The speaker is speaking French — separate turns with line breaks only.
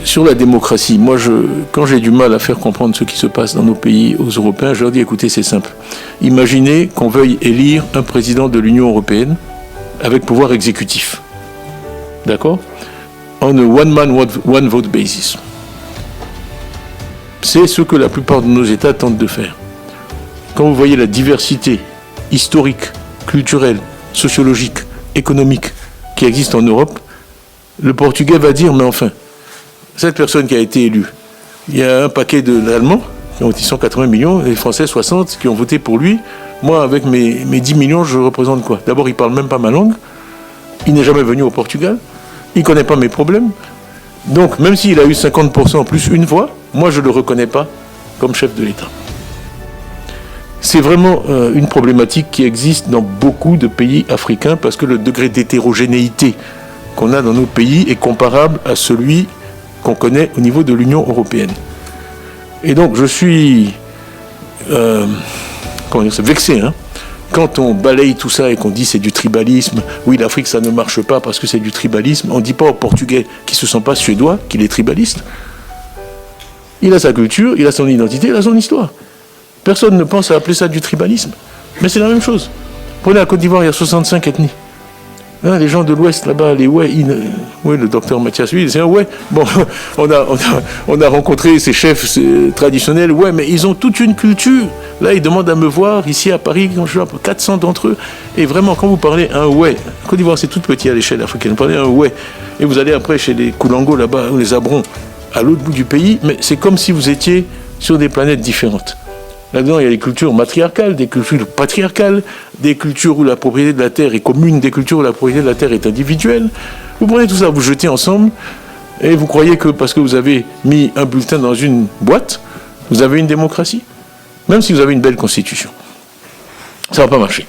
Sur la démocratie, moi, quand j'ai du mal à faire comprendre ce qui se passe dans nos pays aux Européens, je leur dis, écoutez, c'est simple. Imaginez qu'on veuille élire un président de l'Union européenne avec pouvoir exécutif. D'accord? On a one man, one vote basis. C'est ce que la plupart de nos États tentent de faire. Quand vous voyez la diversité historique, culturelle, sociologique, économique qui existe en Europe, le Portugais va dire, mais enfin, cette personne qui a été élue, il y a un paquet d'Allemands qui ont été 180 millions, et les Français 60 qui ont voté pour lui. Moi, avec mes 10 millions, je représente quoi? D'abord, il ne parle même pas ma langue, il n'est jamais venu au Portugal, il ne connaît pas mes problèmes. Donc, même s'il a eu 50% plus une voix, moi, je ne le reconnais pas comme chef de l'État. C'est vraiment une problématique qui existe dans beaucoup de pays africains parce que le degré d'hétérogénéité qu'on a dans nos pays est comparable à celui qu'on connaît au niveau de l'Union européenne. Et donc, je suis vexé, hein, quand on balaye tout ça et qu'on dit c'est du tribalisme. Oui, l'Afrique, ça ne marche pas parce que c'est du tribalisme. On ne dit pas au Portugais qui ne se sent pas suédois qu'il est tribaliste. Il a sa culture, il a son identité, il a son histoire. Personne ne pense à appeler ça du tribalisme. Mais c'est la même chose. Prenez la Côte d'Ivoire, il y a 65 ethnies. Hein, les gens de l'Ouest, là-bas, les oui, le docteur Mathias, oui, c'est un ouais. Bon, on a rencontré ces chefs traditionnels, ouais, mais ils ont toute une culture. Là, ils demandent à me voir, ici à Paris, quand je vois 400 d'entre eux. Et vraiment, quand vous parlez un ouais, la Côte d'Ivoire, c'est tout petit à l'échelle africaine. Vous parlez un ouais. Et vous allez après chez les Koulangos, là-bas, ou les Abrons, à l'autre bout du pays, mais c'est comme si vous étiez sur des planètes différentes. Là-dedans, il y a des cultures matriarcales, des cultures patriarcales, des cultures où la propriété de la terre est commune, des cultures où la propriété de la terre est individuelle. Vous prenez tout ça, vous jetez ensemble, et vous croyez que parce que vous avez mis un bulletin dans une boîte, vous avez une démocratie, même si vous avez une belle constitution. Ça ne va pas marcher.